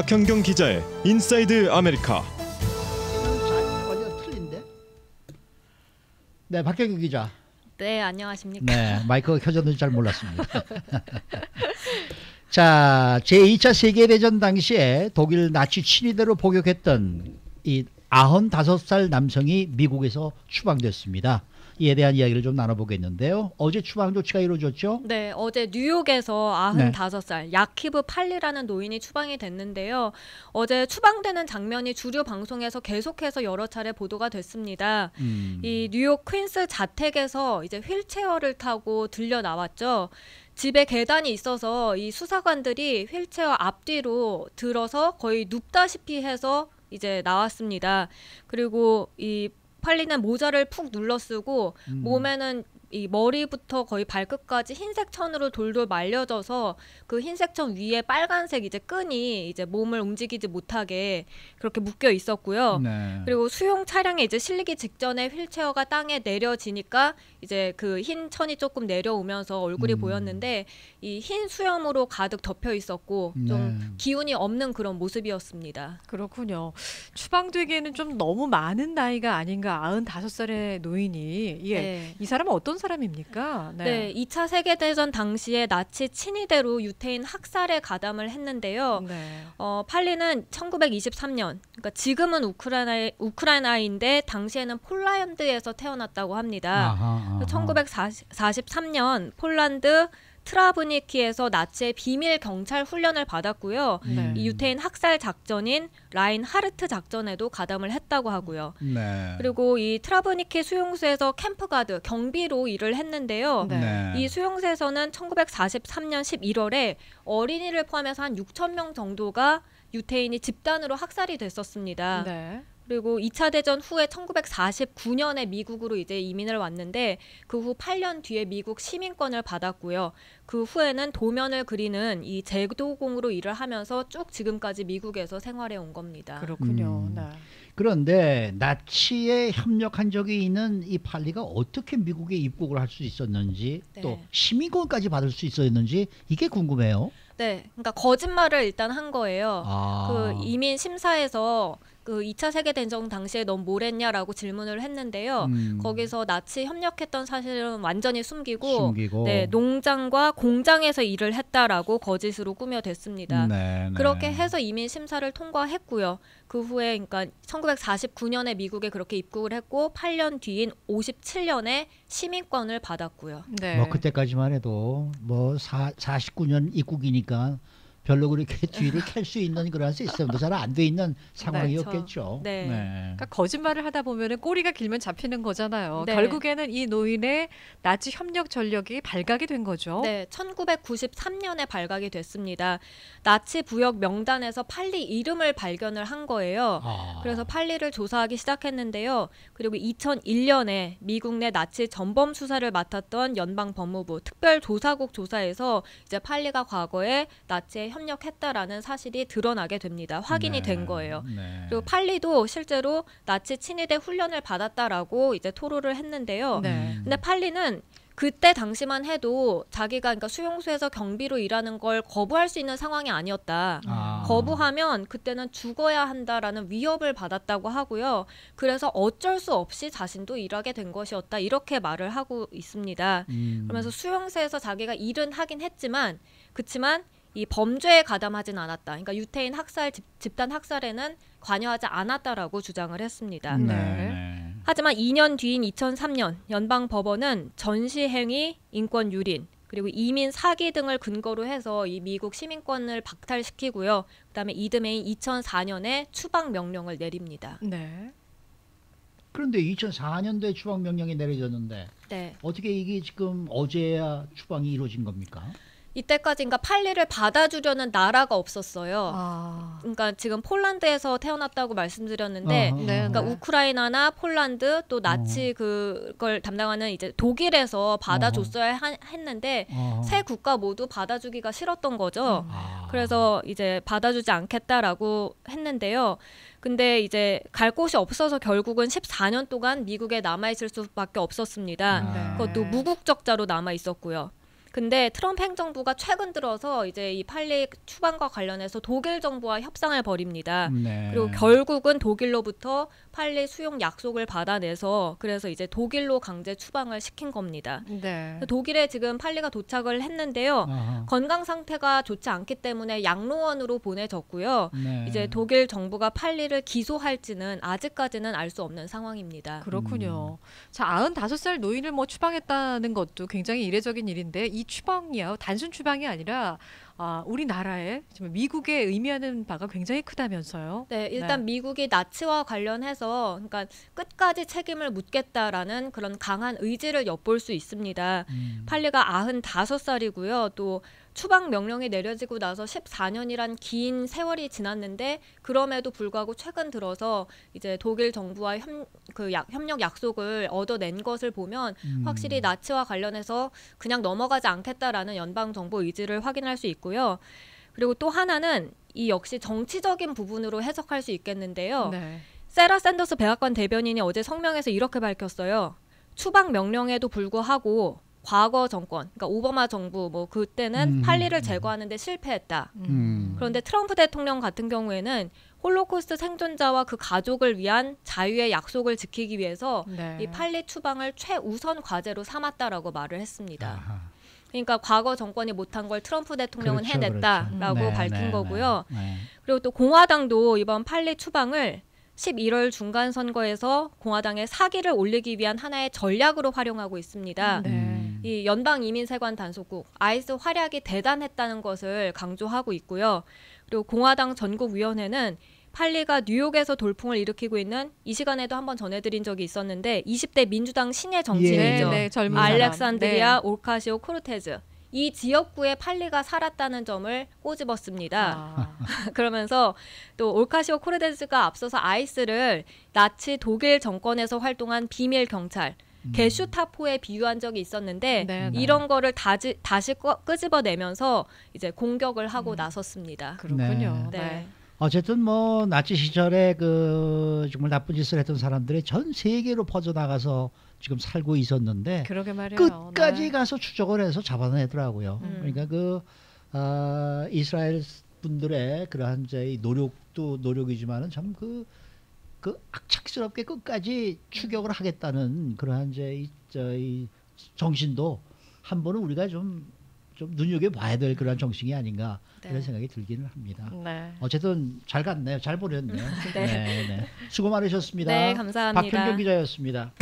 박현경 기자의 인사이드 아메리카. 어디가 틀린데? 네, 박현경 기자. 네, 안녕하십니까. 네, 마이크가 켜졌는지 잘 몰랐습니다. 자, 제2차 세계대전 당시에 독일 나치 친위대로 복역했던 이 95살 남성이 미국에서 추방됐습니다. 이에 대한 이야기를 좀 나눠보겠는데요. 어제 추방 조치가 이루어졌죠? 네, 어제 뉴욕에서 95살 야키브 팔리라는 노인이 추방이 됐는데요. 어제 추방되는 장면이 주류 방송에서 계속해서 여러 차례 보도가 됐습니다. 이 뉴욕 퀸스 자택에서 이제 휠체어를 타고 들려 나왔죠. 집에 계단이 있어서 이 수사관들이 휠체어 앞뒤로 들어서 거의 눕다시피 해서 이제 나왔습니다. 그리고 이 팔리는 모자를 푹 눌러쓰고 몸에는 이 머리부터 거의 발끝까지 흰색 천으로 돌돌 말려져서 그 흰색 천 위에 빨간색 이제 끈이 이제 몸을 움직이지 못하게 그렇게 묶여 있었고요. 네. 그리고 수용 차량에 이제 실리기 직전에 휠체어가 땅에 내려지니까 이제 그 흰 천이 조금 내려오면서 얼굴이 보였는데 이 흰 수염으로 가득 덮여 있었고 좀 기운이 없는 그런 모습이었습니다. 그렇군요. 추방되기에는 좀 너무 많은 나이가 아닌가. 95살의 노인이. 예. 네. 이 사람은 어떤 사람입니까? 네, 2차 세계대전 당시에 나치 친위대로 유태인 학살에 가담을 했는데요. 네. 팔리는 1923년, 그러니까 지금은 우크라이나인데 당시에는 폴란드에서 태어났다고 합니다. 아하. 1943년 폴란드 트라브니키에서 나치의 비밀 경찰 훈련을 받았고요. 네. 이 유태인 학살 작전인 라인하르트 작전에도 가담을 했다고 하고요. 네. 그리고 이 트라브니키 수용소에서 캠프가드 경비로 일을 했는데요. 네. 이 수용소에서는 1943년 11월에 어린이를 포함해서 한 6천 명 정도가 유태인이 집단으로 학살이 됐었습니다. 네. 그리고 2차 대전 후에 1949년에 미국으로 이제 이민을 왔는데 그 후 8년 뒤에 미국 시민권을 받았고요. 그 후에는 도면을 그리는 이 제도공으로 일을 하면서 쭉 지금까지 미국에서 생활해 온 겁니다. 그렇군요. 네. 그런데 나치에 협력한 적이 있는 이 팔리가 어떻게 미국에 입국을 할 수 있었는지 네. 또 시민권까지 받을 수 있었는지 이게 궁금해요. 네, 그러니까 거짓말을 일단 한 거예요. 아. 그 이민 심사에서 그 2차 세계대전 당시에 넌 뭘 했냐라고 질문을 했는데요. 거기서 나치 협력했던 사실은 완전히 숨기고 네, 농장과 공장에서 일을 했다라고 거짓으로 꾸며댔습니다. 네. 그렇게 해서 이민 심사를 통과했고요. 그 후에 그러니까 1949년에 미국에 그렇게 입국을 했고 8년 뒤인 57년에 시민권을 받았고요. 네. 뭐 그때까지만 해도 뭐 49년 입국이니까 별로 그렇게 뒤를 캘 수 있는 그런 시스템도 잘 안 돼 있는 상황이었겠죠. 네. 그러니까 거짓말을 하다 보면은 꼬리가 길면 잡히는 거잖아요. 네. 결국에는 이 노인의 나치 협력 전력이 발각이 된 거죠. 네, 1993년에 발각이 됐습니다. 나치 부역 명단에서 팔리 이름을 발견을 한 거예요. 그래서 팔리를 조사하기 시작했는데요. 그리고 2001년에 미국 내 나치 전범 수사를 맡았던 연방법무부 특별조사국 조사에서 이제 팔리가 과거에 나치에 협력했다라는 사실이 드러나게 됩니다. 확인이 된 거예요. 네. 그리고 팔리도 실제로 나치 친위대 훈련을 받았다라고 이제 토로를 했는데요. 네. 근데 팔리는 그때 당시만 해도 자기가 그러니까 수용소에서 경비로 일하는 걸 거부할 수 있는 상황이 아니었다. 거부하면 그때는 죽어야 한다라는 위협을 받았다고 하고요. 그래서 어쩔 수 없이 자신도 일하게 된 것이었다. 이렇게 말을 하고 있습니다. 그러면서 수용소에서 자기가 일은 하긴 했지만 그치만 이 범죄에 가담하진 않았다. 그러니까 유태인 학살 집단 학살에는 관여하지 않았다라고 주장을 했습니다. 네. 하지만 2년 뒤인 2003년 연방법원은 전시행위, 인권 유린, 그리고 이민 사기 등을 근거로 해서 이 미국 시민권을 박탈시키고요. 그다음에 이듬해인 2004년에 추방 명령을 내립니다. 네. 그런데 2004년도에 추방 명령이 내려졌는데 네. 어떻게 이게 지금 어제야 추방이 이루어진 겁니까? 이때까지 그러니까 팔리를 받아주려는 나라가 없었어요. 아. 그러니까 지금 폴란드에서 태어났다고 말씀드렸는데 네. 그러니까 우크라이나나 폴란드 또 나치 그걸 담당하는 이제 독일에서 받아줬어야 했는데 세 국가 모두 받아주기가 싫었던 거죠. 그래서 이제 받아주지 않겠다라고 했는데요. 근데 이제 갈 곳이 없어서 결국은 14년 동안 미국에 남아있을 수밖에 없었습니다. 네. 그것도 무국적자로 남아 있었고요. 근데 트럼프 행정부가 최근 들어서 이제 이 팔리 추방과 관련해서 독일 정부와 협상을 벌입니다. 네. 그리고 결국은 독일로부터 팔리 수용 약속을 받아내서 그래서 이제 독일로 강제 추방을 시킨 겁니다. 네. 독일에 지금 팔리가 도착을 했는데요. 아하. 건강 상태가 좋지 않기 때문에 양로원으로 보내졌고요. 네. 이제 독일 정부가 팔리를 기소할지는 아직까지는 알 수 없는 상황입니다. 그렇군요. 자, 95살 노인을 뭐 추방했다는 것도 굉장히 이례적인 일인데 이 추방이요, 단순 추방이 아니라 우리나라에 지금 미국에 의미하는 바가 굉장히 크다면서요. 네, 일단 미국이 나치와 관련해서 그러니까 끝까지 책임을 묻겠다라는 그런 강한 의지를 엿볼 수 있습니다. 팔리가 95살이고요. 또 추방 명령이 내려지고 나서 14년이란 긴 세월이 지났는데 그럼에도 불구하고 최근 들어서 이제 독일 정부와 협력 약속을 얻어낸 것을 보면 확실히 나치와 관련해서 그냥 넘어가지 않겠다라는 연방 정부 의지를 확인할 수 있고요. 그리고 또 하나는 이 역시 정치적인 부분으로 해석할 수 있겠는데요. 네. 세라 샌더스 백악관 대변인이 어제 성명에서 이렇게 밝혔어요. 추방 명령에도 불구하고 과거 정권, 그러니까 오바마 정부 뭐 그때는 팔리를 제거하는 데 실패했다. 그런데 트럼프 대통령 같은 경우에는 홀로코스트 생존자와 그 가족을 위한 자유의 약속을 지키기 위해서 네. 이 팔리 추방을 최우선 과제로 삼았다라고 말을 했습니다. 아하. 그러니까 과거 정권이 못한 걸 트럼프 대통령은 그렇죠, 해냈다라고 그렇죠. 밝힌 거고요. 네. 그리고 또 공화당도 이번 팔리 추방을 11월 중간 선거에서 공화당의 사기를 올리기 위한 하나의 전략으로 활용하고 있습니다. 네. 이 연방 이민세관 단속국 아이스 활약이 대단했다는 것을 강조하고 있고요. 그리고 공화당 전국위원회는 팔리가 뉴욕에서 돌풍을 일으키고 있는 이 시간에도 한번 전해드린 적이 있었는데 20대 민주당 신예 정치인이죠. 네, 젊은 사람. 알렉산드리아 오카시오 코르테즈. 이 지역구에 팔리가 살았다는 점을 꼬집었습니다. 그러면서 또 올카시오 코르테즈가 앞서서 아이스를 나치 독일 정권에서 활동한 비밀 경찰 게슈타포에 비유한 적이 있었는데 네, 네. 이런 거를 다시 끄집어내면서 이제 공격을 하고 나섰습니다. 그렇군요. 네. 네. 어쨌든 뭐 나치 시절에 그 정말 나쁜 짓을 했던 사람들이 전 세계로 퍼져나가서 지금 살고 있었는데 그러게 말이에요. 끝까지 네. 가서 추적을 해서 잡아내더라고요. 그러니까 그 이스라엘 분들의 그러한 이제 노력도 노력이지만은 참 그 악착스럽게 끝까지 추격을 하겠다는 그러한 이제 이 정신도 한 번은 우리가 좀 눈여겨봐야 될 그런 정신이 아닌가 이런 네. 생각이 들기는 합니다. 네. 어쨌든 잘 갔네요. 잘 보냈네요. 네. 네. 수고 많으셨습니다. 네, 감사합니다. 박현경 기자였습니다.